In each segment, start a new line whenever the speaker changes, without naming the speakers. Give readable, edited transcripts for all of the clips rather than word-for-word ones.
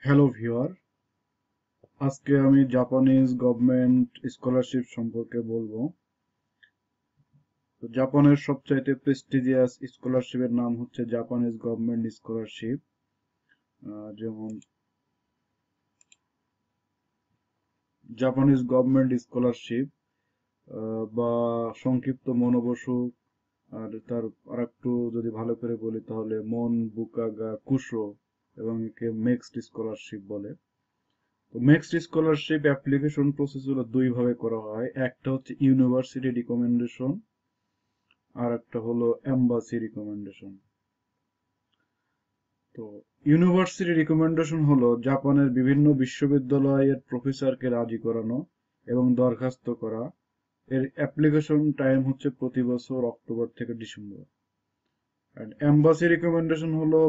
Hello viewer, আজকে আমি Japanese government scholarship সম্পর্কে বলবো। তো জাপানের সবচাইতে প্রেস্টিজিয়াস স্কলারশিপের নাম হচ্ছে জাপানিজ গভর্নমেন্ট স্কলারশিপ। যেমন জাপানিজ গভর্নমেন্ট স্কলারশিপ বা সংক্ষিপ্ত মনোবসু, আর তার আরেকটু যদি ভালো করে বলি তাহলে মন বুকাগা কুশো, এবং একে মিক্সড স্কলারশিপ বলে। তো মিক্সড স্কলারশিপ অ্যাপ্লিকেশন প্রসেস হলো দুই ভাবে করা হয়, একটা হচ্ছে ইউনিভার্সিটি রিকমেন্ডেশন আর একটা হলো এম্বাসি রিকমেন্ডেশন। তো ইউনিভার্সিটি রিকমেন্ডেশন হলো জাপানের বিভিন্ন বিশ্ববিদ্যালয়ের প্রফেসরকে রাজি করানো এবং দরখাস্ত করা। এর অ্যাপ্লিকেশন টাইম হচ্ছে প্রতি বছর অক্টোবর থেকে ডিসেম্বর। আর এম্বাসি রিকমেন্ডেশন হলো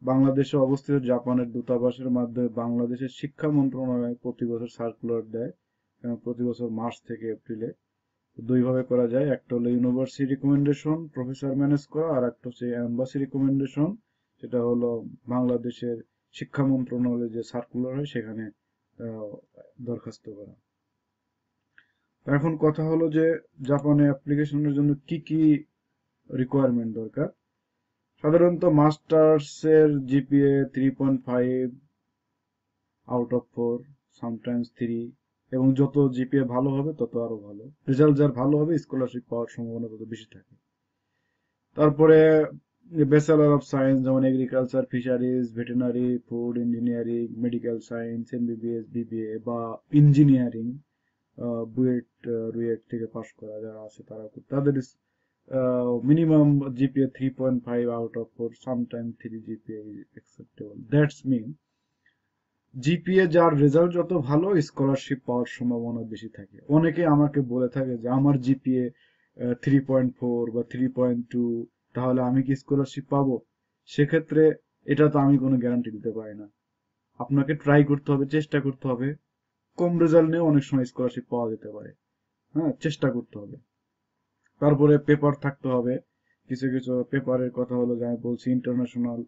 বাংলাদেশে অবস্থিত জাপানের দূতাবাসের মাধ্যমে বাংলাদেশের শিক্ষা মন্ত্রণালয় প্রতি বছর সার্কুলার দেয়, প্রতি বছর মার্চ থেকে এপ্রিলে। দুই ভাবে করা যায়, একটা হলো ইউনিভার্সিটি রিকমেন্ডেশন প্রফেসর ম্যানেজ করা, আর একটা হচ্ছে এম্বাসি রিকমেন্ডেশন, সেটা হলো বাংলাদেশের শিক্ষা মন্ত্রণালয়ে যে সার্কুলার হয় সেখানে আহ, দরখাস্ত করা। এখন কথা হলো যে জাপানে অ্যাপ্লিকেশনের জন্য কি কি রিকোয়ারমেন্ট দরকার। সাধারণত মাস্টার্স এর জিপিএ 3.5 আউট অফ 4, সামটাইমস 3, এবং যত জিপিএ ভালো হবে তত আরো ভালো। রেজাল্ট যার ভালো হবে স্কলারশিপ পাওয়ার সম্ভাবনা তত বেশি থাকে। তারপরে ব্যাচেলর অফ সায়েন্স, যেমন agriculture, fisheries, veterinary, food engineering, medical science, MBBS, BBA বা ইঞ্জিনিয়ারিং, বুয়েট রুয়েট থেকে পাশ করা যারা আছে তাদের minimum GPA 3.5 out of 4, sometime 3 GPA is acceptable. That's mean GPA যার রেজাল্ট যত ভালো স্কলারশিপ পাওয়ার সম্ভাবনা বেশি থাকে। অনেকে আমাকে বলে থাকে যে আমার জিপিএ 3.4 বা 3.2, তাহলে আমি কি স্কলারশিপ পাবো? সেক্ষেত্রে এটা তো আমি কোনো গ্যারান্টি দিতে পারি না। আপনাকে ট্রাই করতে হবে, চেষ্টা করতে হবে। কম রেজাল্ট নিয়ে অনেক সময় স্কলারশিপ পাওয়া যেতে পারে। হ্যাঁ, চেষ্টা করতে হবে। তারপরে পেপার থাকতে হবে। কিছু কিছু পেপারের কথা হলো, যা আমি বলছি, ইন্টারন্যাশনাল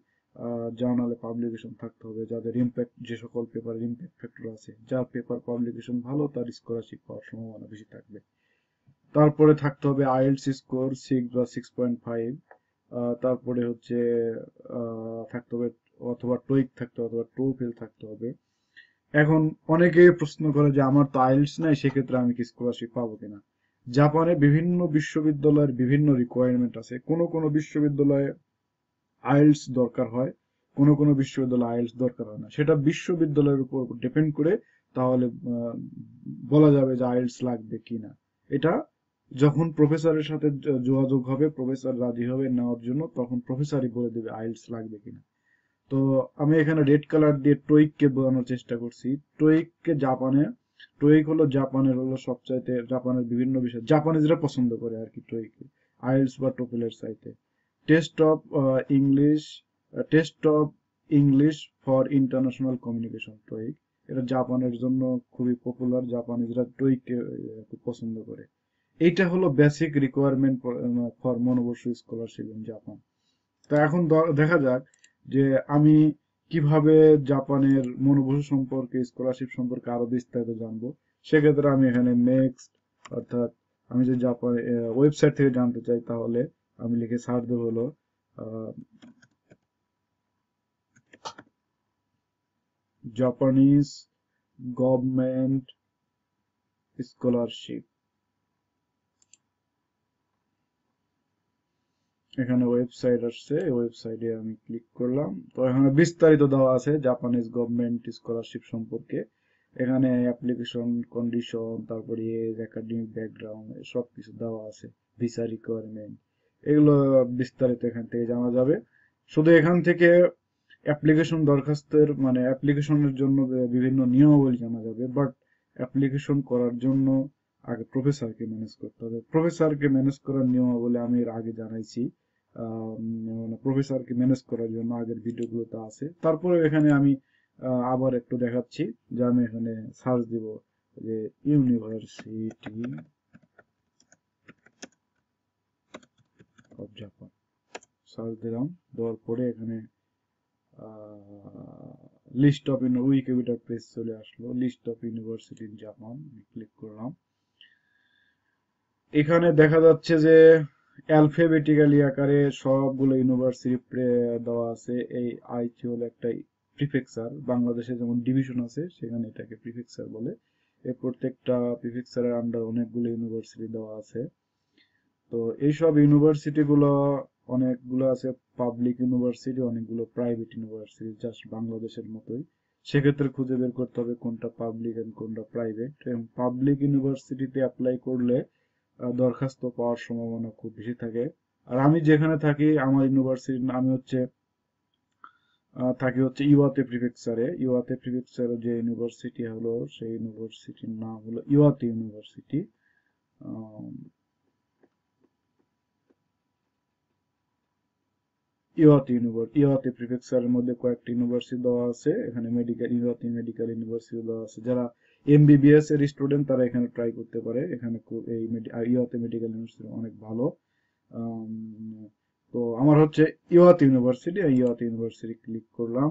জার্নালে পাবলিকেশন থাকতে হবে। যাদের ইম্প্যাক্ট, যে সকল পেপারের ইম্প্যাক্ট ফ্যাক্টর আছে, যার পেপার পাবলিকেশন ভালো তার স্কলারশিপ পাওয়ার সম্ভাবনা বেশি থাকবে। তারপরে থাকতে হবে আইএলটিএস স্কোর 6 বা 6.5। তারপরে হচ্ছে থাকতে হবে, অথবা টোইক থাকতে হবে, অথবা টোফেল থাকতে হবে। এখন অনেকে প্রশ্ন করে যে আমার তো আইএলটিএস নাই, সেক্ষেত্রে আমি কি স্কলারশিপ পাবো কিনা। জাপানে বিভিন্ন বিশ্ববিদ্যালয়ের বিভিন্ন রিকোয়ারমেন্ট আছে। কোনো কোনো বিশ্ববিদ্যালয়ে আইএলটিএস দরকার হয়, কোনো কোনো বিশ্ববিদ্যালয়ে আইএলটিএস দরকার হয় না। সেটা বিশ্ববিদ্যালয়ের উপর ডিপেন্ড করে তাহলে বলা যাবে যে আইএলটিএস লাগবে কিনা। এটা যখন প্রফেসরের সাথে যোগাযোগ হবে, প্রফেসর রাজি হবে নেওয়ার জন্য, তখন প্রফেসরই বলে দেবে আইএলটিএস লাগবে কিনা। তো আমি এখানে রেড কালার দিয়ে টোইক কে বোঝানোর চেষ্টা করছি। টোইক কে জাপানে, টোইক হলো জাপানের হলো সবচাইতে, জাপানের বিভিন্ন বিষয় জাপানিজরা পছন্দ করে আর কি টোইক, আইএলটিএস বা টোফেলের চাইতে। Test of English, test of English for international communication, TOEIC. এটা জাপানের জন্য খুবই পপুলার, জাপানিজরা টোইক কে খুব পছন্দ করে। এইটা হলো basic requirement for Monbusho scholarship in Japan. তো এখন দেখা যাক যে আমি কিভাবে জাপানের মনোবসু সম্পর্কে, স্কলারশিপ সম্পর্কে আরো বিস্তারিত জানবো। সেক্ষেত্রে আমি এখানে নেক্সট, অর্থাৎ আমি যে জাপান ওয়েবসাইট থেকে জানতে চাই, তাহলে আমি লিখে সার্চ দেবো হলো জাপানিজ গভর্নমেন্ট স্কলারশিপ। এখানে ওয়েবসাইট আসছে, ওয়েবসাইটে আমি ক্লিক করলাম। তো এখানে বিস্তারিত দেওয়া আছে জাপানিজ গভর্নমেন্ট স্কলারশিপ সম্পর্কে। এখানে অ্যাপ্লিকেশন কন্ডিশন, তারপরে এজ, একাডেমিক ব্যাকগ্রাউন্ড, সব কিছু দেওয়া আছে। ভিসা রিকোয়ারমেন্ট, এগুলো বিস্তারিত এখান থেকে জানা যাবে। শুধু এখান থেকে অ্যাপ্লিকেশন দরখাস্তের মানে অ্যাপ্লিকেশনের জন্য বিভিন্ন নিয়মাবলী জানা যাবে, বাট অ্যাপ্লিকেশন করার জন্য আগে প্রফেসরকে ম্যানেজ করতে হবে। প্রফেসরকে ম্যানেজ করার নিয়মাবলী আমি এর আগে জানাইছি। মানে প্রফেসরকে ম্যানেজ করার জন্য আগের ভিডিওগুলোতে আছে। তারপরে এখানে আমি আবার একটু দেখাচ্ছি, যে আমি এখানে সার্চ দিব যে ইউনিভার্সিটি অফ জাপান, সার্চ দিলাম। দেওয়ার পরে এখানে লিস্ট অফ উইকিপিডিয়া পেজ চলে আসলো, list of university in Japan, click করলাম। এখানে দেখা যাচ্ছে যে অ্যালফাবেটিক্যালি আকারে সবগুলো ইউনিভার্সিটি দেওয়া আছে। এই আইটি হলো একটা প্রিফেকচার, বাংলাদেশে যেমন ডিভিশন আছে সেখানে এটাকে প্রিফেকচার বলে। এই প্রত্যেকটা প্রিফেকচারের আন্ডার অনেকগুলো ইউনিভার্সিটি দেওয়া আছে। তো এইসব ইউনিভার্সিটি গুলো অনেকগুলো আছে পাবলিক ইউনিভার্সিটি, অনেকগুলো প্রাইভেট ইউনিভার্সিটি, জাস্ট বাংলাদেশের মতোই। সেক্ষেত্রে খুঁজে বের করতে হবে কোনটা পাবলিক এন্ড কোনটা প্রাইভেট। এবং পাবলিক ইউনিভার্সিটিতে অ্যাপ্লাই করলে দরখাস্ত পাওয়ার সম্ভাবনা খুব বেশি থাকে। আর আমি যেখানে থাকি, আমার ইউনিভার্সিটি আমি থাকি হচ্ছে ইওয়াতে প্রিফেকচারে। ইওয়াতে প্রিফেকচারে যে ইউনিভার্সিটি হলো, সেই ইউনিভার্সিটির নাম হলো ইওয়াতে ইউনিভার্সিটি। ইওয়াতে প্রিফেকচারের মধ্যে কয়েকটি ইউনিভার্সিটি দেওয়া আছে। এখানে ইওয়াতে মেডিকেল ইউনিভার্সিটি দেওয়া আছে। যারা এমবিবিএস এর স্টুডেন্ট তারা এখানে ট্রাই করতে পারে। এখানে ইওয়াতে মেডিকেল ইউনিভার্সিটি অনেক ভালো। আম, তো আমার হচ্ছে ইওয়াতে ইউনিভার্সিটি ক্লিক করলাম।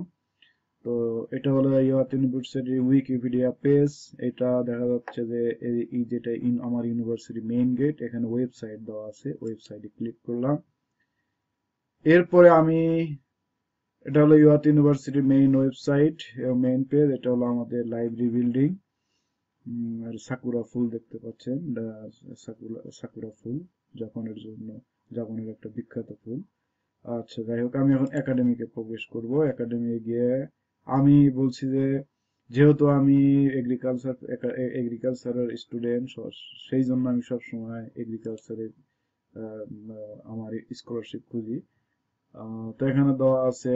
তো এটা হলো ইওয়াতে ইউনিভার্সিটির উইকিপিডিয়া পেজ। এটা দেখা যাচ্ছে যে এই যেটা আমার ইউনিভার্সিটি মেইন গেট, এখানে ওয়েবসাইট দেওয়া আছে, ওয়েবসাইটে ক্লিক করলাম। এরপরে এটা হলো ইওয়াতে ইউনিভার্সিটির মেইন ওয়েবসাইট, মেইন পেজ। এটা হলো আমাদের লাইব্রেরি বিল্ডিং। আর সাকুরা ফুল দেখতে পাচ্ছেন, সাকুরা ফুল জাপানের একটা বিখ্যাত ফুল। আচ্ছা, যাই হোক, আমি এখন একাডেমিকে প্রবেশ করব। একাডেমি গিয়ে আমি বলছি যে যেহেতু আমি এগ্রিকালচারের স্টুডেন্ট, সেই জন্য আমি সব সময় এগ্রিকালচারের আমার স্কলারশিপ খুঁজি। তো এখানে দেওয়া আছে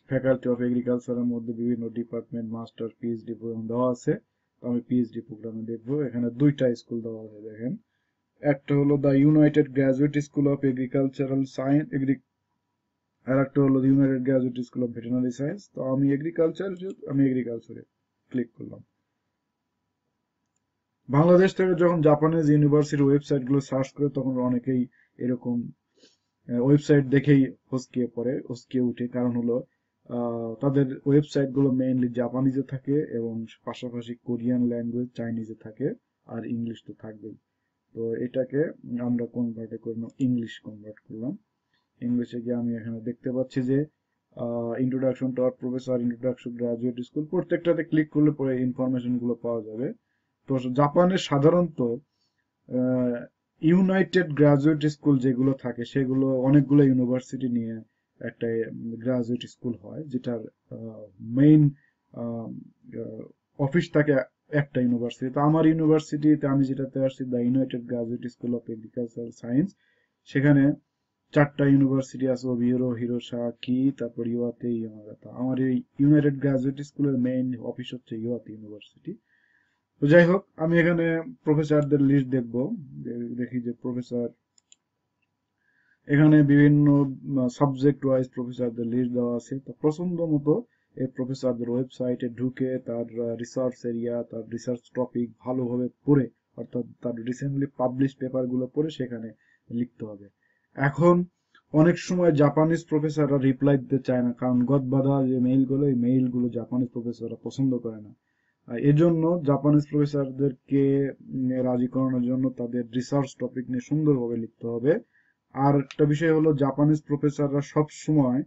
ফ্যাকাল্টি অফ এগ্রিকালচারের মধ্যে বিভিন্ন ডিপার্টমেন্ট, মাস্টার, পিএইচডি প্রোগ্রাম দেওয়া আছে। তো আমি পিএইচডি প্রোগ্রামে দেখবো। এখানে দুইটা স্কুল দেওয়া আছে, দেখেন। একটা হলো the United Graduate School of Agricultural Science, আর একটা হলো United Graduate School of Veterinary Science. তো আমি এগ্রিকালচারে ক্লিক করলাম। বাংলাদেশ থেকে যখন জাপানিজ ইউনিভার্সিটির ওয়েবসাইট গুলো সার্চ করে, তখন অনেকেই এরকম ওয়েবসাইট দেখেই হসকিয়ে উঠে। কারণ হলো তাদের ওয়েবসাইট গুলো মেইনলি জাপানিজে থাকে, এবং পাশাপাশি কোরিয়ান ল্যাঙ্গুয়েজ, চাইনিজে থাকে, আর ইংলিশ তো থাকবেই। তো এটাকে আমরা ইংলিশ কনভার্ট করলাম। ইংলিশে গিয়ে আমি এখানে দেখতে পাচ্ছি যে introduction to our professor, introduction graduate school, প্রত্যেকটাতে ক্লিক করলে পরে ইনফরমেশন গুলো পাওয়া যাবে। তো জাপানের সাধারণত ইউনাইটেড গ্রাজুয়েট স্কুল যেগুলো থাকে, সেগুলো অনেকগুলো ইউনিভার্সিটি নিয়ে একটা গ্রাজুয়েট স্কুল হয়, যেটার মেইন অফিস থাকে একটা ইউনিভার্সিটি। তো আমার ইউনিভার্সিটিতে আমি যেটাতে আসছি, the United graduate school of agriculture science, সেখানে চারটা ইউনিভার্সিটি আছে: ওবিউরো, হিরোসাকি, তারপর ইওয়াতে, ইয়ামাগাতা। আমার এই ইউনাইটেড গ্রাজুয়েট স্কুলের মেইন অফিস হচ্ছে ইওয়াতে ইউনিভার্সিটি। তো যাই হোক, আমি এখানে প্রফেসরদের লিস্ট দেখবো। দেখি যে এখানে বিভিন্ন সাবজেক্ট ওয়াইজ প্রফেসরদের লিস্ট দেওয়া আছে। তো পছন্দ মতো এই প্রফেসরদের ওয়েবসাইটে ঢুকে তার রিসার্চ এরিয়া, তার রিসার্চ টপিক ভালোভাবে পড়ে, অর্থাৎ তার রিসেন্টলি পাবলিশ পেপার গুলো পড়ে সেখানে লিখতে হবে। এখন অনেক সময় জাপানিজ প্রফেসররা রিপ্লাই দিতে চায় না, কারণ গদবাঁধা যে মেইলগুলো, এই মেইলগুলো জাপানিজ প্রফেসররা পছন্দ করে না। এজন্য জাপানিজ প্রফেসরদেরকে রাজি করানোর জন্য তাদের রিসার্চ টপিক নিয়ে সুন্দরভাবে লিখতে হবে। আর একটা বিষয় হলো, জাপানিজ প্রফেসররা সব সময়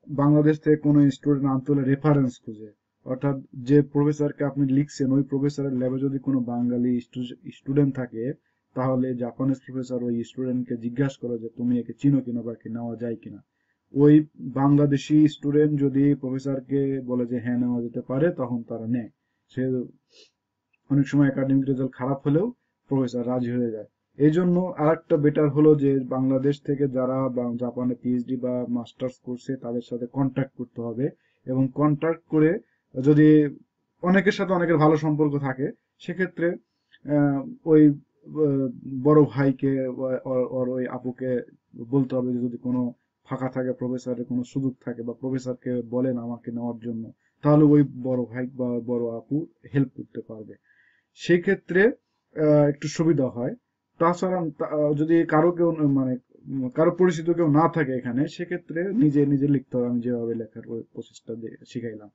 বাংলাদেশ থেকে কোনো স্টুডেন্ট আনতে হলে রেফারেন্স খুঁজে। অর্থাৎ যে প্রফেসরকে আপনি লিখছেন, ওই প্রফেসরের ল্যাবে যদি কোনো বাঙালি স্টুডেন্ট থাকে, তাহলে জাপানিজ প্রফেসর ওই স্টুডেন্টকে জিজ্ঞাসা করে যে তুমি একে চিনো কিনা বা একে নেওয়া যায় কিনা। ওই বাংলাদেশি স্টুডেন্ট যদি প্রফেসরকে বলে যে হ্যাঁ নেওয়া যেতে পারে, তখন তারা নেয়। সে অনেক সময় একাডেমিক রেজাল্ট খারাপ হলেও প্রফেসর রাজি হয়ে যায়। এই জন্য আরেকটা বেটার হলো যে বাংলাদেশ থেকে যারা জাপানে পিএইচডি বা মাস্টার্স করছে, তাদের সাথে কন্ট্যাক্ট করতে হবে। এবং কন্ট্যাক্ট করে, যদি অনেকের সাথে অনেকের ভালো সম্পর্ক থাকে, সেক্ষেত্রে আহ, ওই বড় ভাইকে ওর ওই আপুকে বলতে হবে যে যদি কোনো ফাঁকা থাকে, প্রফেসরের কোনো সুযোগ থাকে, বা প্রফেসরকে বলেন আমাকে নেওয়ার জন্য, তাহলে ওই বড় ভাই বা বড় আপু হেল্প করতে পারবে। সেই ক্ষেত্রে একটু সুবিধা হয়। তাছাড়া যদি কারো কেউ মানে কারো পরিচিত কেউ না থাকে এখানে, সেক্ষেত্রে নিজে নিজে লিখতে হবে। আমি যেভাবে লেখার ওই প্রসেসটা শিখাইলাম।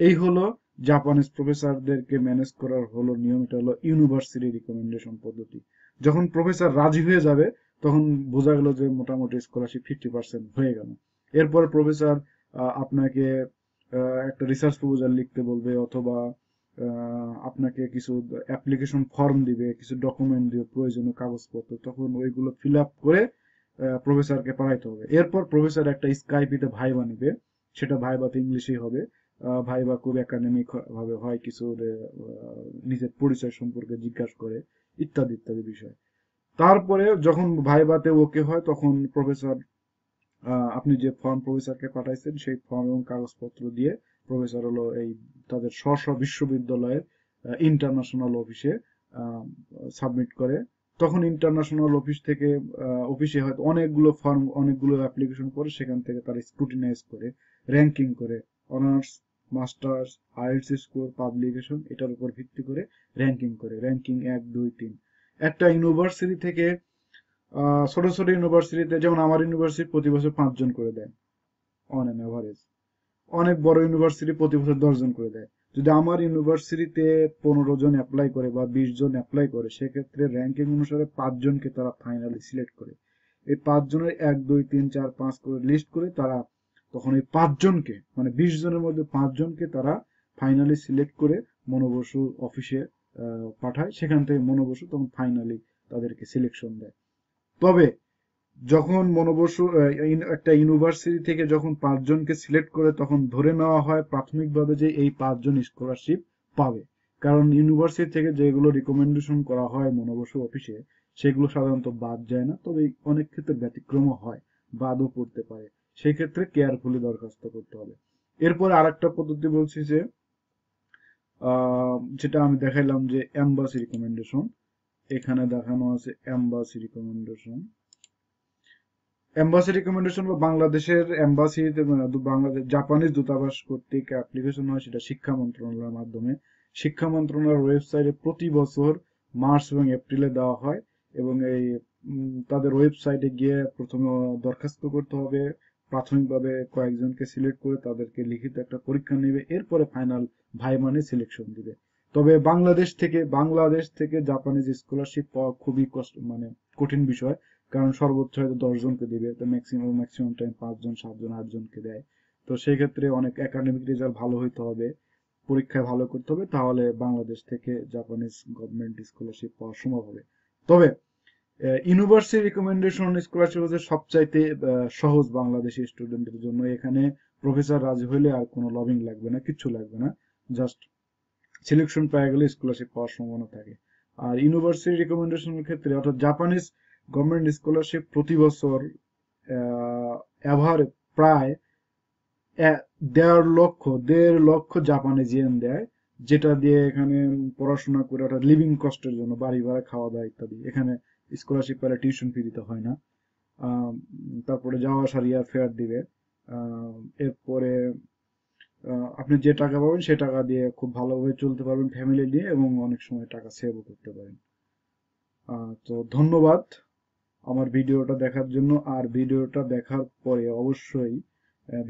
এই হলো জাপানিজ প্রফেসরদেরকে ম্যানেজ করার হলো নিয়ম। এটা হলো ইউনিভার্সিটি রিকমেন্ডেশন পদ্ধতি। যখন প্রফেসর রাজি হয়ে যাবে তখন বোঝা গেল যে মোটামুটি স্কলারশিপ 50% হয়ে গেল। এরপর প্রফেসর আপনাকে একটা রিসার্চ প্রপোজাল লিখতে বলবে, অথবা আপনাকে কিছু অ্যাপ্লিকেশন ফর্ম দিবে, কিছু ডকুমেন্ট দিবে, প্রয়োজনীয় কাগজপত্র, তখন ওইগুলো ফিল আপ করে প্রফেসরকে পাঠাইতে হবে। এরপর প্রফেসর একটা স্কাইপিতে ভাইবা নিবে, সেটা ভাইবাতে ইংলিশেই হবে। ভাইবা খুব একাডেমিক ভাবে হয়, কিছু নিজের পরিচয় সম্পর্কে জিজ্ঞাসা করে, ইত্যাদি ইত্যাদি বিষয়। তারপরে যখন ভাইবাতে ওকে হয় তখন প্রফেসর, আপনি যে ফর্ম প্রফেসরকে পাঠাইছেন সেই ফর্ম এবং কাগজপত্র দিয়ে প্রফেসর হলো এই তাদের স্ব স্ব বিশ্ববিদ্যালয়ের ইন্টারন্যাশনাল অফিসে সাবমিট করে। তখন ইন্টারন্যাশনাল অফিস থেকে অফিসে হয়তো অনেকগুলো ফর্ম, অনেকগুলো অ্যাপ্লিকেশন পরে, সেখান থেকে তারা স্ক্রুটিনাইজ করে, র্যাঙ্কিং করে, honours, masters, IELTS score, publication, এটার উপর ভিত্তি করে র্যাঙ্কিং করে, র্যাঙ্কিং 1, 2, 3। একটা ইউনিভার্সিটি থেকে ছোট ছোট ইউনিভার্সিটিতে, যেমন আমার ইউনিভার্সিটি প্রতি বছর 5 জন করে দেয় অন অ্যান এভারেজ। অনেক বড় ইউনিভার্সিটি প্রতি বছর 10 জন করে দেয়। যদি আমার ইউনিভার্সিটিতে 15 জন অ্যাপ্লাই করে বা 20 জন অ্যাপ্লাই করে, সেক্ষেত্রে র্যাঙ্কিং অনুসারে 5 জনকে তারা ফাইনালি সিলেক্ট করে। এই 5 জনের 1, 2, 3, 4, 5 করে লিস্ট করে তারা তখন এই 5 জনকে, মানে 20 জনের মধ্যে 5 জনকে তারা ফাইনালি সিলেক্ট করে মনোবসু অফিসে পাঠায়। সেখান থেকে মনোবসু তখন ফাইনালি তাদেরকে সিলেকশন দেয়। তবে যখন মনোবসু একটা ইউনিভার্সিটি থেকে যখন 5 জনকে সিলেক্ট করে, তখন ধরে নেওয়া হয় প্রাথমিকভাবে যে এই 5 জন স্কলারশিপ পাবে। কারণ ইউনিভার্সিটি থেকে যেগুলো রিকমেন্ডেশন করা হয় মনোবসু অফিসে, সেগুলো সাধারণত বাদ যায় না, তবে অনেক ক্ষেত্রে ব্যতিক্রমও হয়, বাদও পড়তে পারে। সেই ক্ষেত্রে কেয়ারফুলি দরখাস্ত করতে হবে। এরপরে আরেকটা পদ্ধতি বলছি যে, যেটা আমি দেখাইলাম যে এম্বাসি রিকমেন্ডেশন, এখানে দেখানো আছে এম্বাসি রিকমেন্ডেশন। এম্বাসি রিকমেন্ডেশন বা বাংলাদেশের এম্বাসিতে, বাংলাদেশ জাপানিজ দূতাবাস কর্তৃক অ্যাপ্লিকেশন হয়, সেটা শিক্ষা মন্ত্রণালয়ের মাধ্যমে। শিক্ষা মন্ত্রণালয়ের ওয়েবসাইটে প্রতি বছর মার্চ এবং এপ্রিলে দেওয়া হয়, এবং এই তাদের ওয়েবসাইটে গিয়ে প্রথমে দরখাস্ত করতে হবে। প্রাথমিকভাবে কয়েকজনকে সিলেক্ট করে তাদেরকে লিখিত একটা পরীক্ষা নেবে, এরপরে ফাইনাল ভাইবা সিলেকশন দিবে। তবে বাংলাদেশ থেকে জাপানিজ স্কলারশিপ পাওয়া খুবই কষ্ট, মানে কঠিন বিষয়। কারণ সর্বোচ্চ হয়তো 10 জনকে দিবে, তো ম্যাক্সিমাম টাইম 5 জন, 7 জন, 8 জনকে দেয়। তো সেই ক্ষেত্রে অনেক একাডেমিক রেজাল্ট ভালো হইতে হবে, পরীক্ষায় ভালো করতে হবে, তাহলে বাংলাদেশ থেকে জাপানিজ গভর্নমেন্ট স্কলারশিপ পাওয়া সম্ভব হবে। তবে ইউনিভার্সিটি রিকমেন্ডেশন স্কলারশিপ হচ্ছে সবচাইতে সহজ বাংলাদেশি স্টুডেন্টের জন্য। এখানে প্রফেসর রাজি হইলে আর কোনো লবিং লাগবে না, কিচ্ছু লাগবে না, জাস্ট সিলেকশন পেয়ে গেলে স্কলারশিপ পাওয়ার সম্ভাবনা থাকে। আর ইউনিভার্সিটি রিকমেন্ডেশনের ক্ষেত্রে, অর্থাৎ জাপানিজ গভর্নমেন্ট স্কলারশিপ প্রতি বছর এভারে প্রায় 1.5 লক্ষ জাপানিজ ইয়েন দেয়, যেটা দিয়ে এখানে পড়াশোনা করে, অর্থাৎ লিভিং কস্টের জন্য, বাড়ি ভাড়া, খাওয়া দাওয়া ইত্যাদি। এখানে স্কলারশিপ পেলে টিউশন ফি দিতে হয় না। তারপরে যাওয়া আসার ইয়ার ফেয়ার দিবে। এরপরে আপনি যে টাকা পাবেন সে টাকা দিয়ে খুব ভালোভাবে চলতে পারবেন ফ্যামিলি নিয়ে, এবং অনেক সময় টাকা সেভও করতে পারেন। তো ধন্যবাদ আমার ভিডিওটা দেখার জন্য। আর ভিডিওটা দেখার পরে অবশ্যই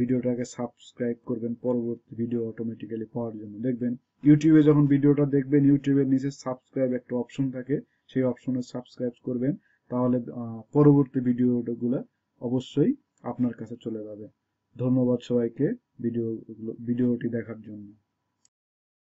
ভিডিওটাকে সাবস্ক্রাইব করবেন পরবর্তী ভিডিও অটোমেটিক্যালি পাওয়ার জন্য। দেখবেন ইউটিউবে যখন ভিডিওটা দেখবেন, ইউটিউবের নিচে সাবস্ক্রাইব একটা অপশন থাকে, সেই অপশনে সাবস্ক্রাইব করবেন, তাহলে পরবর্তী ভিডিওগুলো অবশ্যই আপনার কাছে চলে যাবে। ধন্যবাদ সবাইকে ভিডিওটি দেখার জন্য।